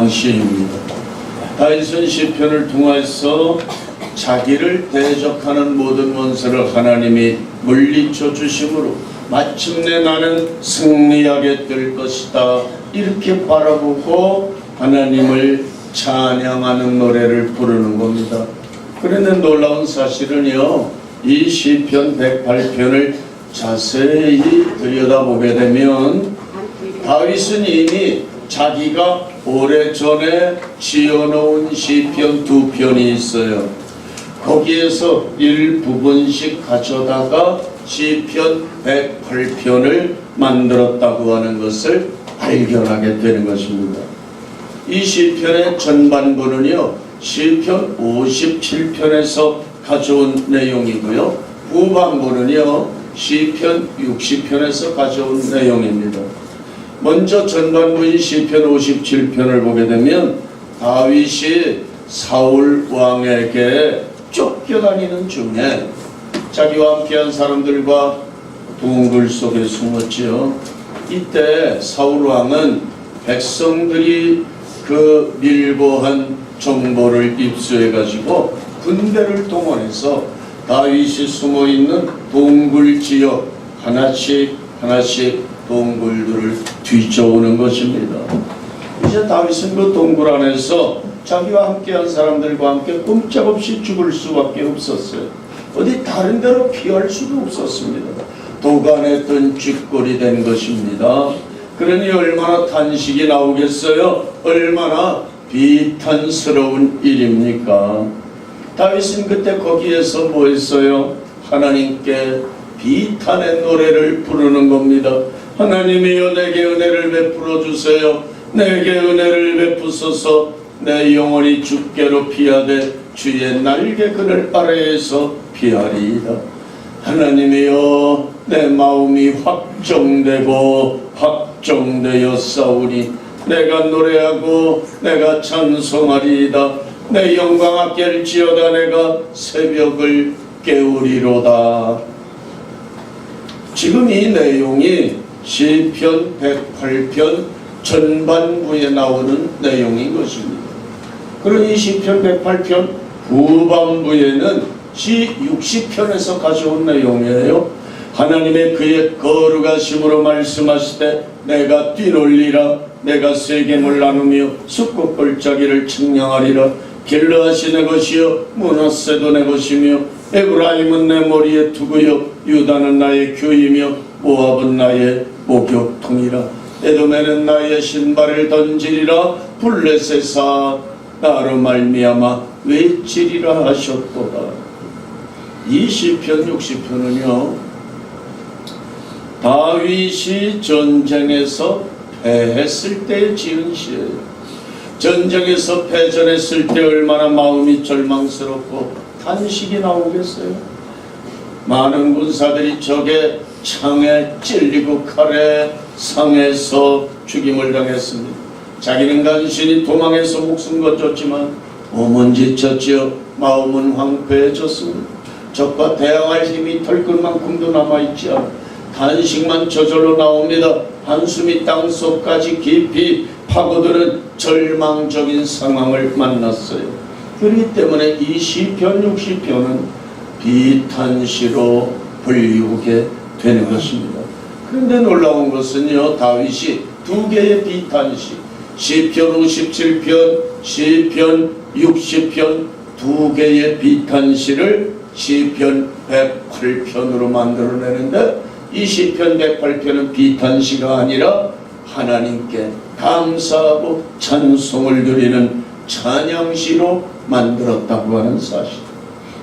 시입니다. 다윗은 시편을 통해서 자기를 대적하는 모든 원수를 하나님이 물리쳐 주심으로 마침내 나는 승리하게 될 것이다, 이렇게 바라보고 하나님을 찬양하는 노래를 부르는 겁니다. 그런데 놀라운 사실은요, 이 시편 108편을 자세히 들여다보게 되면 다윗은 이미 자기가 오래전에 지어놓은 시편 2편이 있어요. 거기에서 일부분씩 가져다가 시편 108편을 만들었다고 하는 것을 발견하게 되는 것입니다. 이 시편의 전반부는요, 시편 57편에서 가져온 내용이고요, 후반부는요 시편 60편에서 가져온 내용입니다. 먼저 전반부인 시편 57편을 보게 되면 다윗이 사울 왕에게 쫓겨다니는 중에 자기와 함께한 사람들과 동굴 속에 숨었지요. 이때 사울 왕은 백성들이 그 밀보한 정보를 입수해 가지고 군대를 동원해서 다윗이 숨어있는 동굴 지역 하나씩 동굴들을 뒤져오는 것입니다. 이제 다윗은 그 동굴 안에서 자기와 함께한 사람들과 함께 꼼짝없이 죽을 수밖에 없었어요. 어디 다른 데로 피할 수도 없었습니다. 도간에 든 쥐꼬리 된 것입니다. 그러니 얼마나 탄식이 나오겠어요? 얼마나 비탄스러운 일입니까? 다윗은 그때 거기에서 뭐 했어요? 하나님께 비탄의 노래를 부르는 겁니다. 하나님이여, 내게 은혜를 베풀어 주세요. 내게 은혜를 베푸소서. 내 영혼이 주께로 피하되 주의 날개 그늘 아래에서 피하리이다. 하나님이여, 내 마음이 확정되어 싸우니 내가 노래하고 내가 찬송하리이다. 내 영광 아낄지어다. 내가 새벽을 깨우리로다. 지금 이 내용이 시편 108편 전반부에 나오는 내용인 것입니다. 그러니 시편 108편 후반부에는 시 60편에서 가져온 내용이에요. 하나님의 그의 거룩하심으로 말씀하시되 내가 뛰놀리라. 내가 세겜을 나누며 숫꽃 골짜기를 측량하리라. 길르앗이 내 것이요 므낫세도 내 것이며 에브라임은 내 머리에 두고요 유다는 나의 규이며 모압은 나의 목욕통이라. 에돔에는 나의 신발을 던지리라. 블레셋아, 나로 말미암아 외치리라 하셨도다. 이 시편 60편은요 다윗이 전쟁에서 패했을 때 지은 시예요. 전쟁에서 패전했을 때 얼마나 마음이 절망스럽고 탄식이 나오겠어요. 많은 군사들이 적의 창에 찔리고 칼에 상해서 죽임을 당했습니다. 자기는 간신히 도망해서 목숨 거뒀지만 몸은 지쳤지요. 마음은 황폐해졌습니다. 적과 대항할 힘이 털끝만큼도 남아있지 않아 탄식만 저절로 나옵니다. 한숨이 땅속까지 깊이 파고드는 절망적인 상황을 만났어요. 그렇기 때문에 이 시편 60편은 비탄시로 불리우게 되는 것입니다. 그런데 놀라운 것은요, 다윗이 두 개의 비탄시, 시편 57편, 시편 60편 두 개의 비탄시를 시편 108편으로 만들어내는데, 이 시편 108편은 비탄시가 아니라 하나님께 감사하고 찬송을 드리는 찬양시로 만들었다고 하는 사실.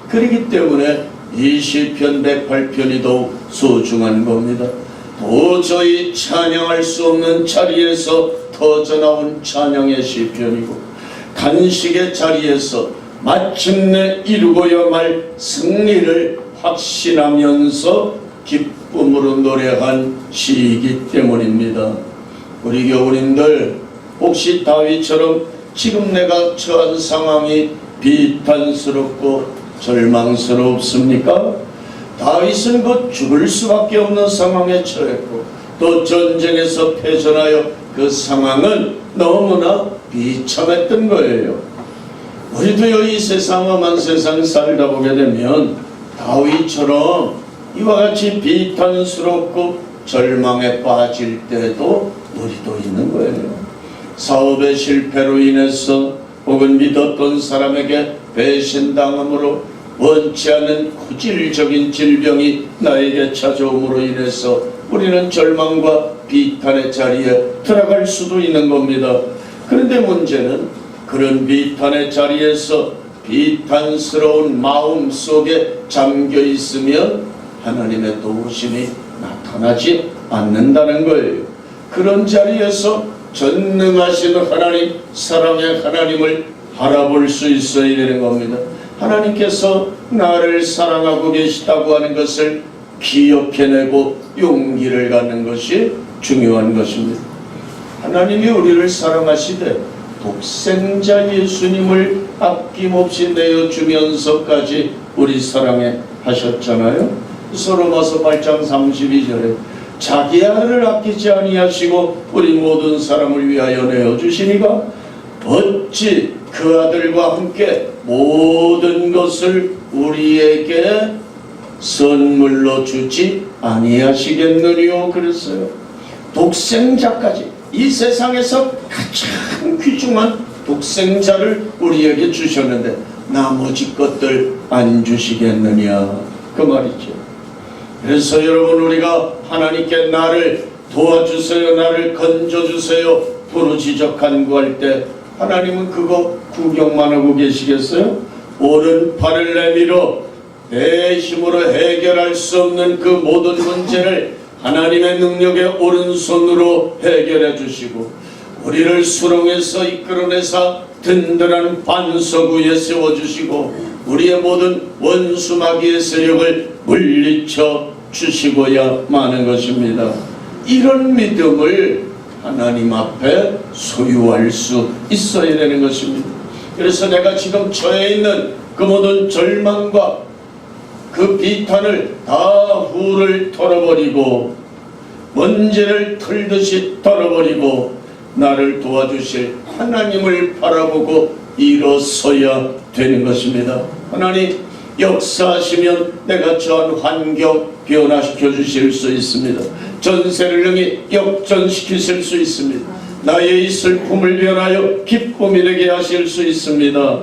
그렇기 때문에 이 시편 108편이 더욱 소중한 겁니다. 도저히 찬양할 수 없는 자리에서 터져나온 찬양의 시편이고, 간식의 자리에서 마침내 이루고야 말 승리를 확신하면서 기쁨으로 노래한 시이기 때문입니다. 우리 교우님들, 혹시 다윗처럼 지금 내가 처한 상황이 비탄스럽고 절망스럽습니까? 다윗은 곧 죽을 수밖에 없는 상황에 처했고, 또 전쟁에서 패전하여 그 상황은 너무나 비참했던 거예요. 우리도요, 이 세상 험한 세상 살다 보게 되면 다윗처럼 이와 같이 비탄스럽고 절망에 빠질 때도 우리도 있는 거예요. 사업의 실패로 인해서 혹은 믿었던 사람에게 배신당함으로 원치 않은 구질적인 질병이 나에게 찾아옴으로 인해서 우리는 절망과 비탄의 자리에 들어갈 수도 있는 겁니다. 그런데 문제는 그런 비탄의 자리에서 비탄스러운 마음 속에 잠겨 있으면 하나님의 도우심이 나타나지 않는다는 거예요. 그런 자리에서 전능하신 하나님, 사랑의 하나님을 바라볼 수 있어야 되는 겁니다. 하나님께서 나를 사랑하고 계시다고 하는 것을 기억해내고 용기를 갖는 것이 중요한 것입니다. 하나님이 우리를 사랑하시되 독생자 예수님을 아낌없이 내어주면서까지 우리 사랑해 하셨잖아요. 로마서 8장 32절에 자기 아들을 아끼지 아니하시고 우리 모든 사람을 위하여 내어주시니가 어찌 그 아들과 함께 모든 것을 우리에게 선물로 주지 아니하시겠느뇨. 그랬어요. 독생자까지, 이 세상에서 가장 귀중한 독생자를 우리에게 주셨는데 나머지 것들 안 주시겠느냐, 그 말이죠. 그래서 여러분, 우리가 하나님께 나를 도와주세요, 나를 건져주세요 부르짖어 간구할 때 하나님은 그거 구경만 하고 계시겠어요? 오른팔을 내밀어 내 힘으로 해결할 수 없는 그 모든 문제를 하나님의 능력의 오른손으로 해결해 주시고 우리를 수렁에서 이끌어내사 든든한 반석 위에 세워주시고 우리의 모든 원수 마귀의 세력을 물리쳐 주시고야 마는 것입니다. 이런 믿음을 하나님 앞에 소유할 수 있어야 되는 것입니다. 그래서 내가 지금 처해 있는 그 모든 절망과 그 비탄을 다 후를 털어버리고 먼지를 털듯이 털어버리고 나를 도와주실 하나님을 바라보고 일어서야 되는 것입니다. 하나님 역사하시면 내가 처한 환경 변화시켜 주실 수 있습니다. 전세를 능히 역전시키실 수 있습니다. 나의 이 슬픔을 변하여 기쁨이 되게 하실 수 있습니다.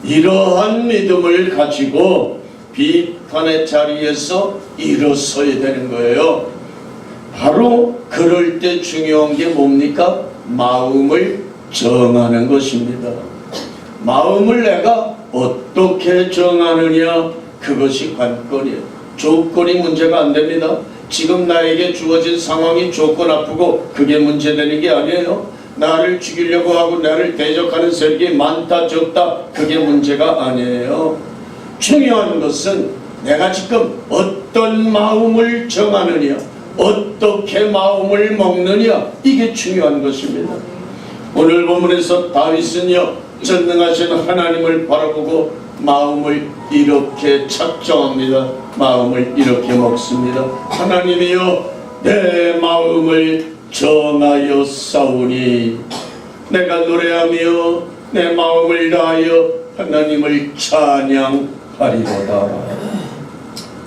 이러한 믿음을 가지고 비탄의 자리에서 일어서야 되는 거예요. 바로 그럴 때 중요한 게 뭡니까? 마음을 정하는 것입니다. 마음을 내가 어떻게 정하느냐, 그것이 관건이에요. 조건이 문제가 안 됩니다. 지금 나에게 주어진 상황이 조건 아프고 그게 문제되는 게 아니에요. 나를 죽이려고 하고 나를 대적하는 세력이 많다 적다, 그게 문제가 아니에요. 중요한 것은 내가 지금 어떤 마음을 정하느냐, 어떻게 마음을 먹느냐, 이게 중요한 것입니다. 오늘 본문에서 다윗은요, 전능하신 하나님을 바라보고 마음을 이렇게 작정합니다. 마음을 이렇게 먹습니다. 하나님이여, 내 마음을 정하여 싸우니 내가 노래하며 내 마음을 다하여 하나님을 찬양하리로다.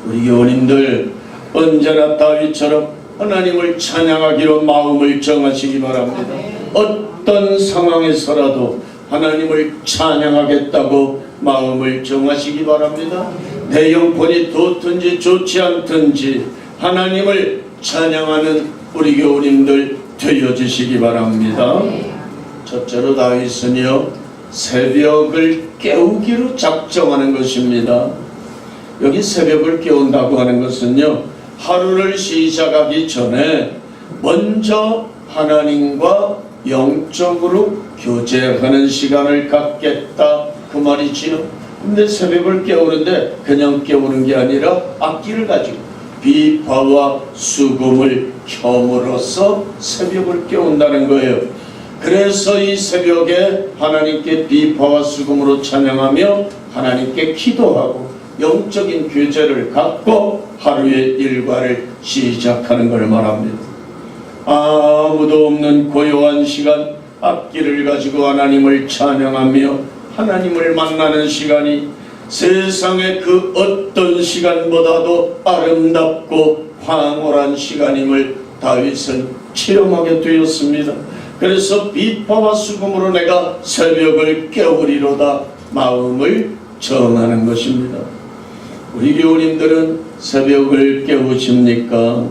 우리 교우님들 언제나 다윗처럼 하나님을 찬양하기로 마음을 정하시기 바랍니다. 어떤 상황에서라도 하나님을 찬양하겠다고 마음을 정하시기 바랍니다. 내 영혼이 좋든지 좋지 않든지 하나님을 찬양하는 우리 교우님들 되어주시기 바랍니다. 첫째로 다윗은요, 새벽을 깨우기로 작정하는 것입니다. 여기 새벽을 깨운다고 하는 것은요, 하루를 시작하기 전에 먼저 하나님과 영적으로 교제하는 시간을 갖겠다, 그 말이지요. 근데 새벽을 깨우는데 그냥 깨우는 게 아니라 악기를 가지고 비파와 수금을 켬으로써 새벽을 깨운다는 거예요. 그래서 이 새벽에 하나님께 비파와 수금으로 찬양하며 하나님께 기도하고 영적인 교제를 갖고 하루의 일과를 시작하는 걸 말합니다. 아무도 없는 고요한 시간, 악기를 가지고 하나님을 찬양하며 하나님을 만나는 시간이 세상의 그 어떤 시간보다도 아름답고 황홀한 시간임을 다윗은 체험하게 되었습니다. 그래서 비파와 수금으로 내가 새벽을 깨우리로다 마음을 정하는 것입니다. 우리 교우님들은 새벽을 깨우십니까?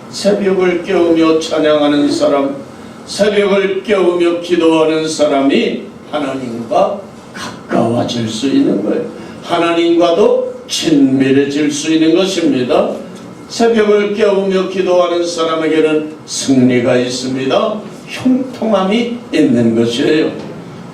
새벽을 깨우며 찬양하는 사람, 새벽을 깨우며 기도하는 사람이 하나님과 가까워질 수 있는 거예요. 하나님과도 친밀해질 수 있는 것입니다. 새벽을 깨우며 기도하는 사람에게는 승리가 있습니다. 형통함이 있는 것이에요.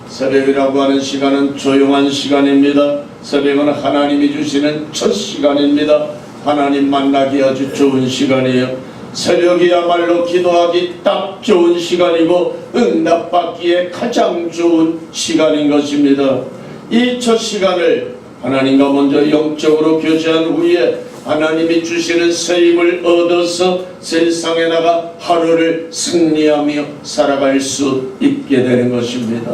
새벽이라고 하는 시간은 조용한 시간입니다. 새벽은 하나님이 주시는 첫 시간입니다. 하나님 만나기 아주 좋은 시간이에요. 새벽이야말로 기도하기 딱 좋은 시간이고 응답받기에 가장 좋은 시간인 것입니다. 이 첫 시간을 하나님과 먼저 영적으로 교제한 후에 하나님이 주시는 새 힘을 얻어서 세상에 나가 하루를 승리하며 살아갈 수 있게 되는 것입니다.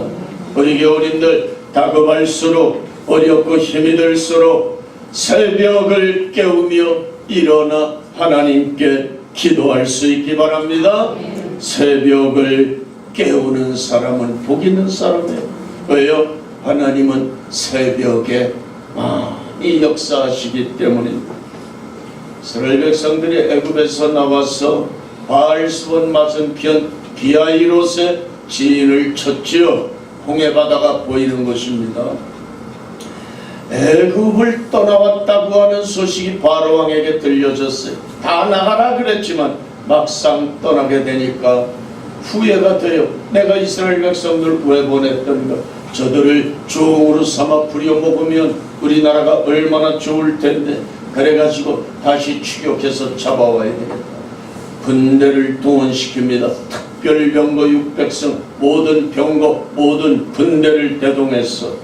우리 교우님들 다급할수록 어렵고 힘이 들수록 새벽을 깨우며 일어나 하나님께 기도할 수 있기 바랍니다. 새벽을 깨우는 사람은 복 있는 사람이에요. 왜요? 하나님은 새벽에 많이 역사하시기 때문입니다. 이스라엘 백성들이 애굽에서 나와서 바알스본 맞은편 비아이롯의 진을 쳤지요. 홍해바다가 보이는 것입니다. 애굽을 떠나왔다고 하는 소식이 바로 왕에게 들려졌어요. 다 나가라 그랬지만 막상 떠나게 되니까 후회가 돼요. 내가 이스라엘 백성들 왜 보냈던가? 저들을 종으로 삼아 부려먹으면 우리나라가 얼마나 좋을 텐데, 그래가지고 다시 추격해서 잡아와야 되겠다. 군대를 동원시킵니다. 특별병거 600성, 모든 병거, 모든 군대를 대동해서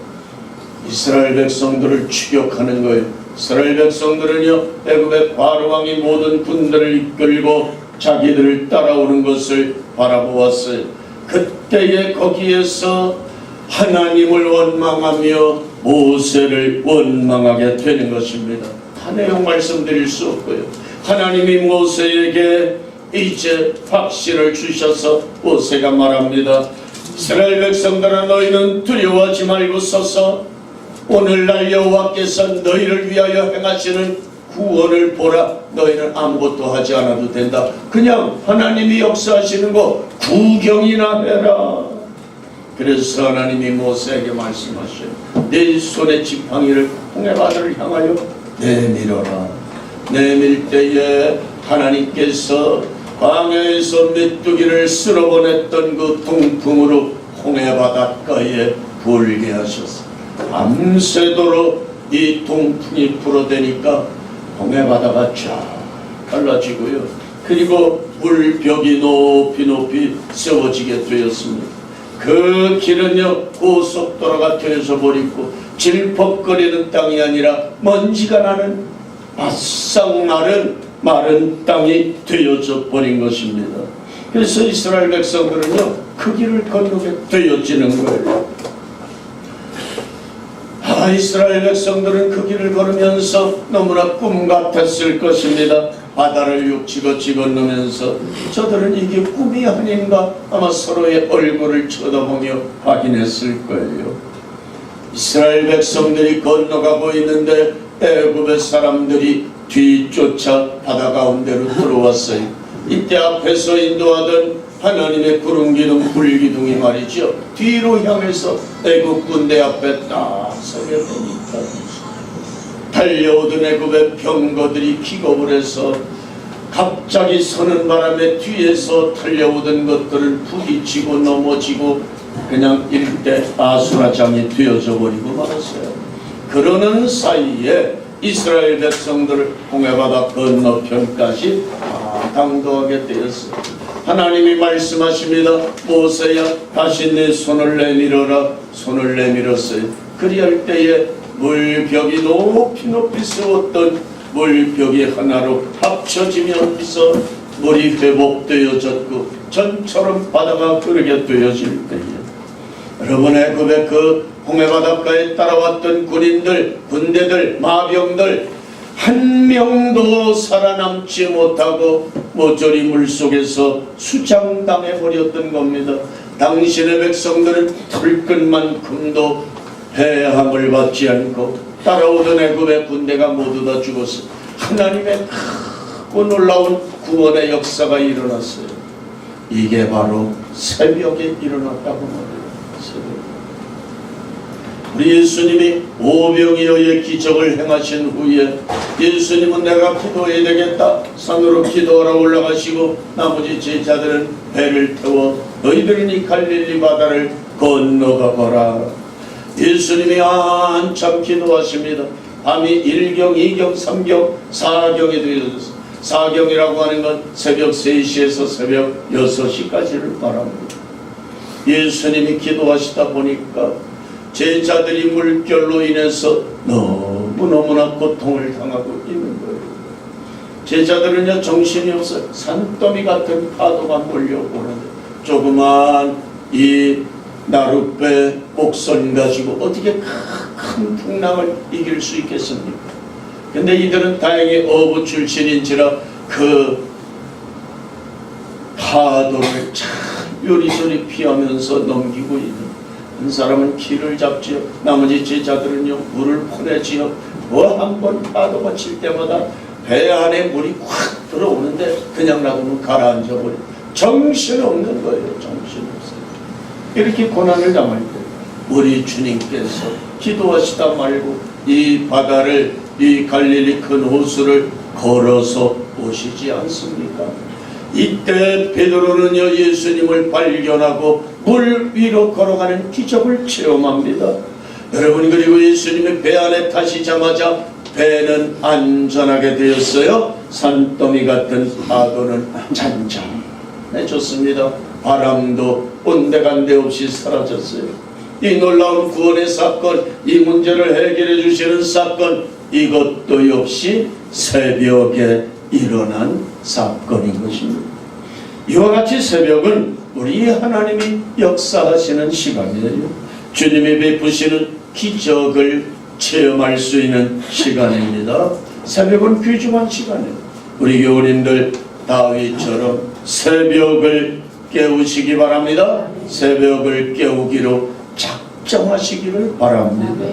이스라엘 백성들을 추격하는 거예요. 이스라엘 백성들은요, 애굽의 바로 왕이 모든 군대를 이끌고 자기들을 따라오는 것을 바라보았어요. 그때에 거기에서 하나님을 원망하며 모세를 원망하게 되는 것입니다. 다 내용 말씀드릴 수 없고요. 하나님이 모세에게 이제 확신을 주셔서 모세가 말합니다. 이스라엘 백성들아, 너희는 두려워하지 말고 서서 오늘날 여호와께서 너희를 위하여 행하시는 구원을 보라. 너희는 아무것도 하지 않아도 된다. 그냥 하나님이 역사하시는 거 구경이나 해라. 그래서 하나님이 모세에게 말씀하셔요. 내 손의 지팡이를 홍해바다를 향하여 내밀어라. 내밀 때에 하나님께서 광야에서 메뚜기를 쓸어보냈던 그 동풍으로 홍해바닷가에 불게 하셨어요. 밤새도록 이 동풍이 불어대니까 홍해바다가 쫙 갈라지고요. 그리고 물벽이 높이 높이 세워지게 되었습니다. 그 길은요, 고속도로가 되어버리고 질퍽거리는 땅이 아니라 먼지가 나는 바싹 마른 땅이 되어져 버린 것입니다. 그래서 이스라엘 백성들은요, 그 길을 건너게 되어지는 거예요. 이스라엘 백성들은 그 길을 걸으면서 너무나 꿈 같았을 것입니다. 바다를 육지거 건너면서 저들은 이게 꿈이 아닌가 아마 서로의 얼굴을 쳐다보며 확인했을 거예요. 이스라엘 백성들이 건너가고 있는데 애굽의 사람들이 뒤쫓아 바다 가운데로 들어왔어요. 이때 앞에서 인도하던 하나님의 구름 기둥 불 기둥이 말이죠, 뒤로 향해서 애굽 군대 앞에 딱 서게 되니까 달려오던 애굽의 병거들이 기겁을 해서 갑자기 서는 바람에 뒤에서 달려오던 것들은 부딪히고 넘어지고 그냥 일대 아수라장이 되어져 버리고 말았어요. 그러는 사이에 이스라엘 백성들을 홍해바다 건너편까지 당도하게 되었어요. 하나님이 말씀하십니다. 모세야, 다시 내 손을 내밀어라. 손을 내밀었어요. 그리할 때에 물벽이 높이 높이 세웠던 물벽이 하나로 합쳐지면서 물이 회복되어졌고 전처럼 바다가 흐르게 되어질 때에 여러분, 애굽의 그 홍해 바닷가에 따라왔던 군인들, 군대들, 마병들 한 명도 살아남지 못하고 모조리 물속에서 수장당해 버렸던 겁니다. 당신의 백성들은 털끝만큼도 해함을 받지 않고 따라오던 애굽의 군대가 모두 다 죽었어요. 하나님의 크고 놀라운 구원의 역사가 일어났어요. 이게 바로 새벽에 일어났다고 말해요. 새벽. 우리 예수님이 오병이어의 기적을 행하신 후에 예수님은 내가 기도해야 되겠다 산으로 기도하러 올라가시고 나머지 제자들은 배를 태워 너희들은 이 갈릴리 바다를 건너가 보라. 예수님이 한참 기도하십니다. 밤이 1경, 2경, 3경, 4경에 되어졌어요. 4경이라고 하는 건 새벽 3시에서 새벽 6시까지를 말합니다. 예수님이 기도하시다 보니까 제자들이 물결로 인해서 너무너무나 고통을 당하고 있는 거예요. 제자들은요 정신이 없어요. 산더미 같은 파도가 몰려오는데 조그만 이 나룻배 옥선 가지고 어떻게 큰 풍랑을 이길 수 있겠습니까? 근데 이들은 다행히 어부 출신인지라 그 파도를 참 요리조리 피하면서 넘기고 있는, 한 사람은 키를 잡지요. 나머지 제자들은요 물을 퍼내지요. 한 번 파도가 칠 때마다 배 안에 물이 확 들어오는데 그냥 놔두면 가라앉아 버려. 정신이 없는 거예요. 정신이 없어요. 이렇게 고난을 당할 때 우리 주님께서 기도하시다 말고 이 바다를, 이 갈릴리 큰 호수를 걸어서 오시지 않습니까? 이때 베드로는요 예수님을 발견하고 물 위로 걸어가는 기적을 체험합니다. 여러분, 그리고 예수님이 배 안에 타시자마자 배는 안전하게 되었어요. 산더미 같은 파도는 잔잔해졌습니다. 바람도 온데간데 없이 사라졌어요. 이 놀라운 구원의 사건, 이 문제를 해결해 주시는 사건, 이것도 역시 새벽에 일어난 사건인 것입니다. 이와 같이 새벽은 우리 하나님이 역사하시는 시간이에요. 주님이 베푸시는 기적을 체험할 수 있는 시간입니다. 새벽은 귀중한 시간이에요. 우리 교우님들 다윗처럼 새벽을 깨우시기 바랍니다. 새벽을 깨우기로 작정하시기를 바랍니다.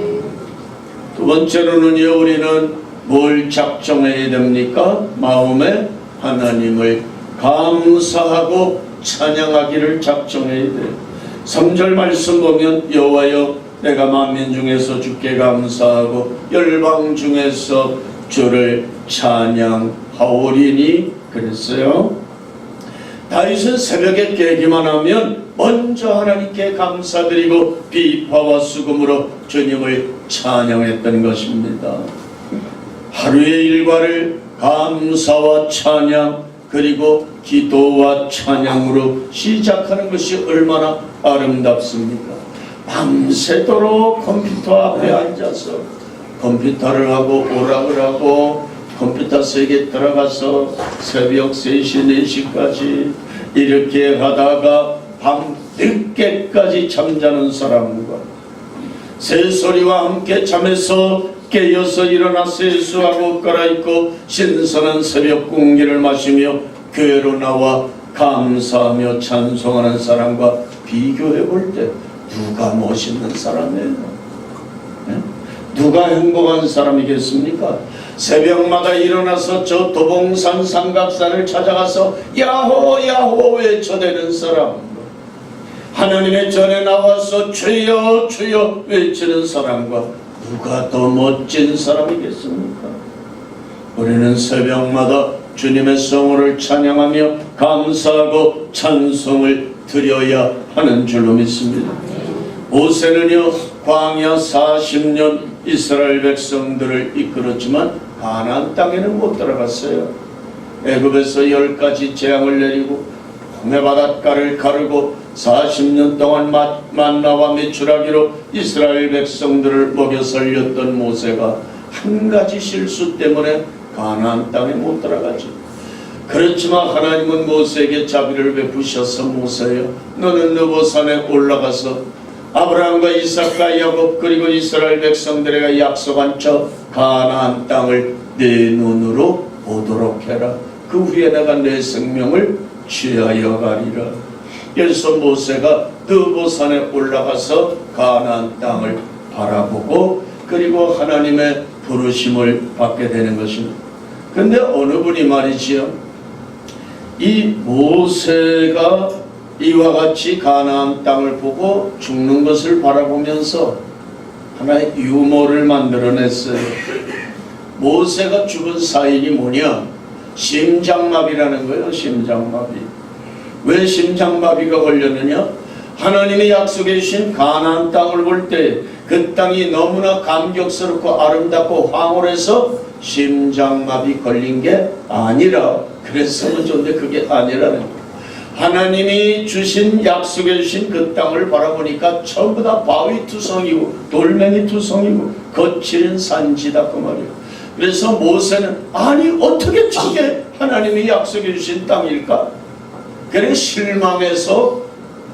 두 번째로는요, 우리는 뭘 작정해야 됩니까? 마음에 하나님을 감사하고 찬양하기를 작정해야 돼요. 3절 말씀 보면 여호와여 내가 만민 중에서 주께 감사하고 열방 중에서 주를 찬양하오리니 그랬어요. 다윗은 새벽에 깨기만 하면 먼저 하나님께 감사드리고 비파와 수금으로 주님을 찬양했던 것입니다. 하루의 일과를 감사와 찬양 그리고 기도와 찬양으로 시작하는 것이 얼마나 아름답습니까? 밤새도록 컴퓨터 앞에 앉아서 컴퓨터를 하고 오락을 하고 컴퓨터 세계 들어가서 새벽 3시, 4시까지 이렇게 하다가 밤 늦게까지 잠자는 사람과 새소리와 함께 잠에서 깨어서 일어나 세수하고 갈아입고 신선한 새벽 공기를 마시며 교회로 나와 감사하며 찬송하는 사람과 비교해 볼 때 누가 멋있는 사람이에요? 네? 누가 행복한 사람이겠습니까? 새벽마다 일어나서 저 도봉산 삼각산을 찾아가서 야호 야호 외쳐대는 사람, 하나님의 전에 나와서 주여 주여 외치는 사람과 누가 더 멋진 사람이겠습니까? 우리는 새벽마다 주님의 성호를 찬양하며 감사하고 찬송을 드려야 하는 줄로 믿습니다. 모세는요 광야 40년 이스라엘 백성들을 이끌었지만 가나안 땅에는 못 들어갔어요. 애굽에서 10가지 재앙을 내리고 홍해 바닷가를 가르고 40년 동안 만나와 메추라기로 이스라엘 백성들을 먹여 살렸던 모세가 한 가지 실수 때문에 가나안 땅에 못 들어가죠. 그렇지만 하나님은 모세에게 자비를 베푸셔서 모세여 너는 느보산에 올라가서 아브라함과 이삭과 야곱 그리고 이스라엘 백성들에게 약속한 저 가나안 땅을 내 눈으로 보도록 해라. 그 후에 내가 내 생명을 취하여 가리라. 그래서 모세가 느보산에 올라가서 가나안 땅을 바라보고 그리고 하나님의 부르심을 받게 되는 것입니다. 근데 어느 분이 말이지요, 이 모세가 이와 같이 가나안 땅을 보고 죽는 것을 바라보면서 하나의 유머를 만들어냈어요. 모세가 죽은 사인이 뭐냐? 심장마비라는 거예요. 심장마비. 왜 심장마비가 걸렸느냐? 하나님이 약속해 주신 가나안 땅을 볼 때 그 땅이 너무나 감격스럽고 아름답고 황홀해서 심장마비 걸린 게 아니라, 그랬으면 좋은데 그게 아니라는 거예요. 하나님이 주신 약속해 주신 그 땅을 바라보니까 전부 다 바위투성이고 돌멩이투성이고 거칠은 산지다 그 말이에요. 그래서 모세는 아니 어떻게 저게 하나님이 약속해 주신 땅일까? 그래 실망해서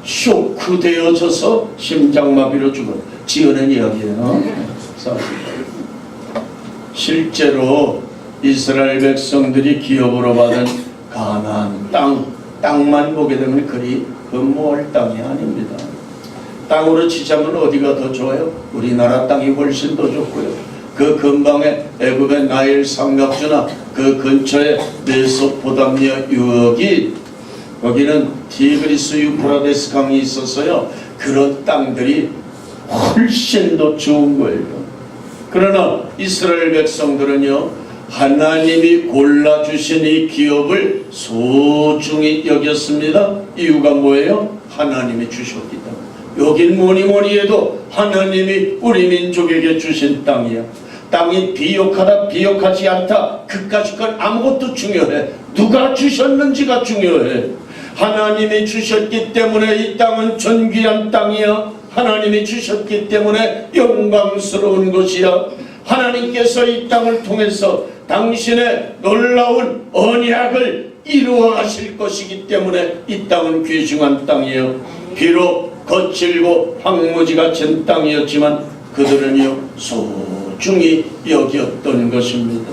쇼크되어져서 심장마비로 죽어 지어낸 이야기예요. 실제로 이스라엘 백성들이 기업으로 받은 가나안 땅만 보게 되면 그리 흠모할 땅이 아닙니다. 땅으로 치자면 어디가 더 좋아요? 우리나라 땅이 훨씬 더 좋고요. 그 근방에 애굽의 나일 삼각주나 그 근처에 메소포타미아 유역이, 거기는 티그리스 유프라데스 강이 있었어요. 그런 땅들이 훨씬 더 좋은 거예요. 그러나 이스라엘 백성들은요, 하나님이 골라주신 이 기업을 소중히 여겼습니다. 이유가 뭐예요? 하나님이 주셨기 때문에. 여긴 뭐니 해도 하나님이 우리 민족에게 주신 땅이야. 땅이 비옥하다 비옥하지 않다 그까짓 건 아무것도 중요해. 누가 주셨는지가 중요해. 하나님이 주셨기 때문에 이 땅은 존귀한 땅이야. 하나님이 주셨기 때문에 영광스러운 것이야. 하나님께서 이 땅을 통해서 당신의 놀라운 언약을 이루어 가실 것이기 때문에 이 땅은 귀중한 땅이에요. 비록 거칠고 황무지 같은 땅이었지만 그들은요 소중히 여겼던 것입니다.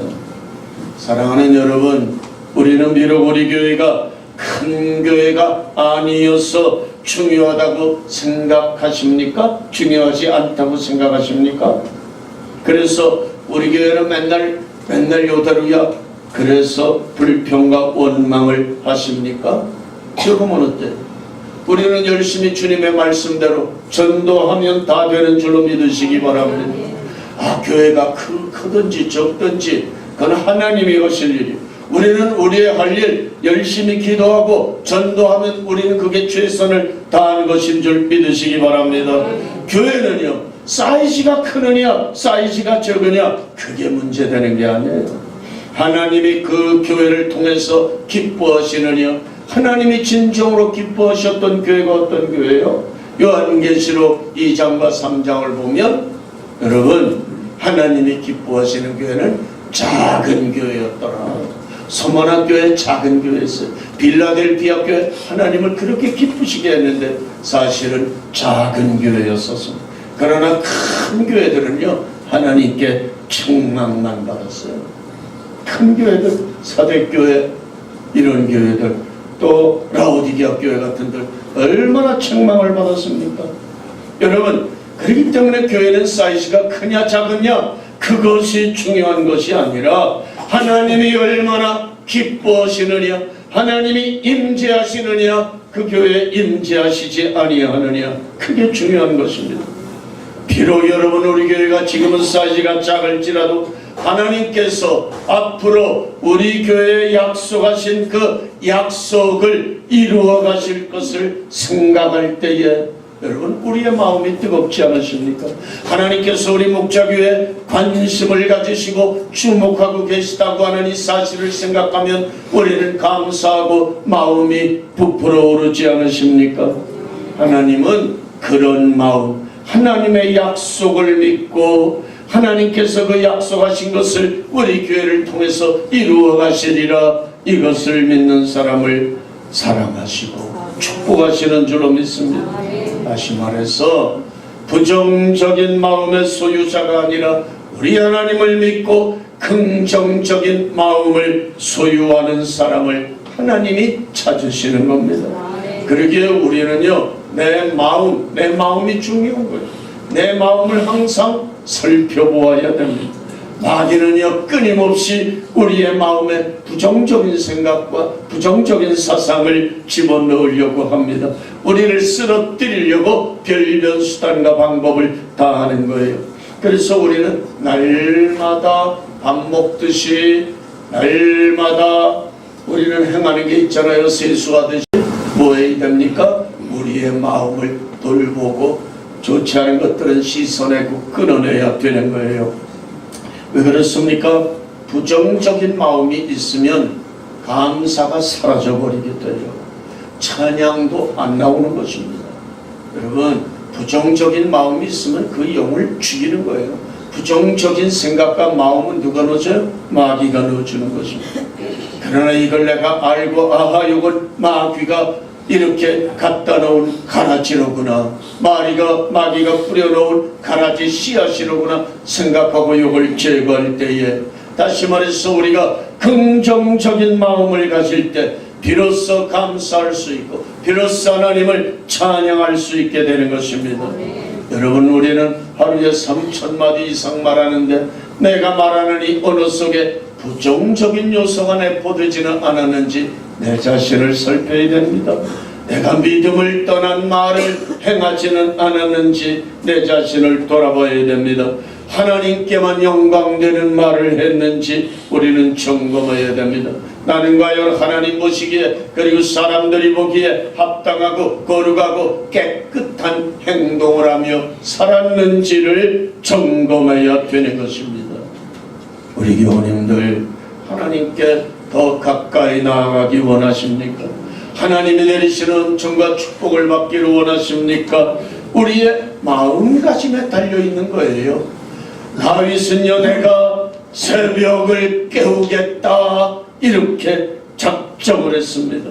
사랑하는 여러분, 우리는 비록 우리 교회가 큰 교회가 아니어서 중요하다고 생각하십니까? 중요하지 않다고 생각하십니까? 그래서 우리 교회는 맨날 요다루야 그래서 불평과 원망을 하십니까? 지금은 어때? 우리는 열심히 주님의 말씀대로 전도하면 다 되는 줄로 믿으시기 바랍니다. 교회가 크든지 적든지 그건 하나님이 하실 일이에요. 우리는 우리의 할 일 열심히 기도하고 전도하면 우리는 그게 최선을 다하는 것인 줄 믿으시기 바랍니다. 교회는요, 사이즈가 크느냐 사이즈가 적으냐 그게 문제되는 게 아니에요. 하나님이 그 교회를 통해서 기뻐하시느냐, 하나님이 진정으로 기뻐하셨던 교회가 어떤 교회예요? 요한계시록 2장과 3장을 보면 여러분, 하나님이 기뻐하시는 교회는 작은 교회였더라. 서머나 교회 작은 교회였어요. 빌라델피아 교회 하나님을 그렇게 기쁘시게 했는데 사실은 작은 교회였었습니다. 그러나 큰 교회들은요 하나님께 책망만 받았어요. 큰 교회들, 사대교회 이런 교회들, 또 라오디게아 교회 같은 들 얼마나 책망을 받았습니까? 여러분, 그렇기 때문에 교회는 사이즈가 크냐 작으냐 그것이 중요한 것이 아니라 하나님이 얼마나 기뻐하시느냐, 하나님이 임재하시느냐, 그 교회에 임재하시지 아니하느냐, 그게 중요한 것입니다. 비록 여러분 우리 교회가 지금은 사이즈가 작을지라도 하나님께서 앞으로 우리 교회에 약속하신 그 약속을 이루어 가실 것을 생각할 때에 여러분 우리의 마음이 뜨겁지 않으십니까? 하나님께서 우리 목자교회에 관심을 가지시고 주목하고 계시다고 하는 이 사실을 생각하면 우리는 감사하고 마음이 부풀어 오르지 않으십니까? 하나님은 그런 마음, 하나님의 약속을 믿고 하나님께서 그 약속하신 것을 우리 교회를 통해서 이루어 가시리라 이것을 믿는 사람을 사랑하시고 축복하시는 줄로 믿습니다. 다시 말해서 부정적인 마음의 소유자가 아니라 우리 하나님을 믿고 긍정적인 마음을 소유하는 사람을 하나님이 찾으시는 겁니다. 그러기에 우리는요, 내 마음이 중요한 거예요. 내 마음을 항상 살펴보아야 됩니다. 마귀는요, 끊임없이 우리의 마음에 부정적인 생각과 부정적인 사상을 집어넣으려고 합니다. 우리를 쓰러뜨리려고 별별 수단과 방법을 다 하는 거예요. 그래서 우리는 날마다 밥 먹듯이 날마다 우리는 행하는 게 있잖아요. 세수하듯이. 뭐 해야 됩니까? 우리의 마음을 돌보고 좋지 않은 것들은 씻어내고 끊어내야 되는 거예요. 왜 그렇습니까? 부정적인 마음이 있으면 감사가 사라져버리게 돼요. 찬양도 안 나오는 것입니다. 여러분, 부정적인 마음이 있으면 그 영을 죽이는 거예요. 부정적인 생각과 마음은 누가 넣어줘요? 마귀가 넣어주는 것입니다. 그러나 이걸 내가 알고, 아하, 이건 마귀가 이렇게 갖다 놓은 가라지로구나, 마귀가 뿌려놓은 가라지 씨앗이로구나 생각하고 이걸 제거할 때에, 다시 말해서 우리가 긍정적인 마음을 가질 때 비로소 감사할 수 있고 비로소 하나님을 찬양할 수 있게 되는 것입니다. 여러분, 우리는 하루에 3,000마디 이상 말하는데 내가 말하는 이 언어 속에 부정적인 요소가 내포되지는 않았는지 내 자신을 살펴야 됩니다. 내가 믿음을 떠난 말을 행하지는 않았는지 내 자신을 돌아봐야 됩니다. 하나님께만 영광되는 말을 했는지 우리는 점검해야 됩니다. 나는 과연 하나님 보시기에, 그리고 사람들이 보기에 합당하고 거룩하고 깨끗한 행동을 하며 살았는지를 점검해야 되는 것입니다. 우리 교우님들, 하나님께 더 가까이 나아가기 원하십니까? 하나님이 내리시는 은총과 축복을 받기를 원하십니까? 우리의 마음가짐에 달려있는 거예요. 다윗은요, 내가 새벽을 깨우겠다 이렇게 작정을 했습니다.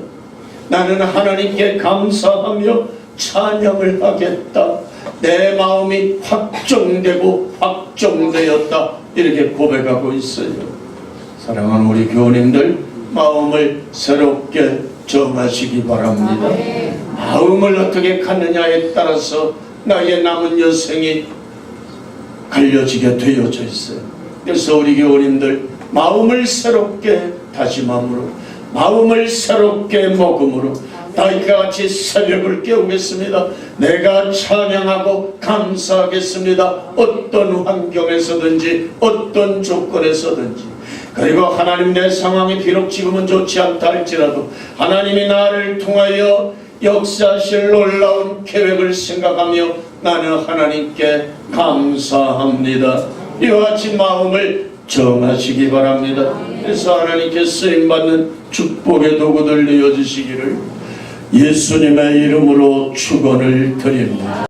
나는 하나님께 감사하며 찬양을 하겠다. 내 마음이 확정되고 확정되었다 이렇게 고백하고 있어요. 사랑하는 우리 교우님들, 마음을 새롭게 정하시기 바랍니다. 마음을 어떻게 갖느냐에 따라서 나의 남은 여생이 갈려지게 되어져 있어요. 그래서 우리 교우님들, 마음을 새롭게 다짐함으로, 마음을 새롭게 먹음으로 다윗과 같이 새벽을 깨우겠습니다. 내가 찬양하고 감사하겠습니다. 어떤 환경에서든지 어떤 조건에서든지. 그리고 하나님, 내 상황이 비록 지금은 좋지 않다 할지라도 하나님이 나를 통하여 역사하실 놀라운 계획을 생각하며 나는 하나님께 감사합니다. 이와 같이 마음을 정하시기 바랍니다. 그래서 하나님께 쓰임받는 축복의 도구들 되어주시기를 예수님의 이름으로 축원을 드립니다.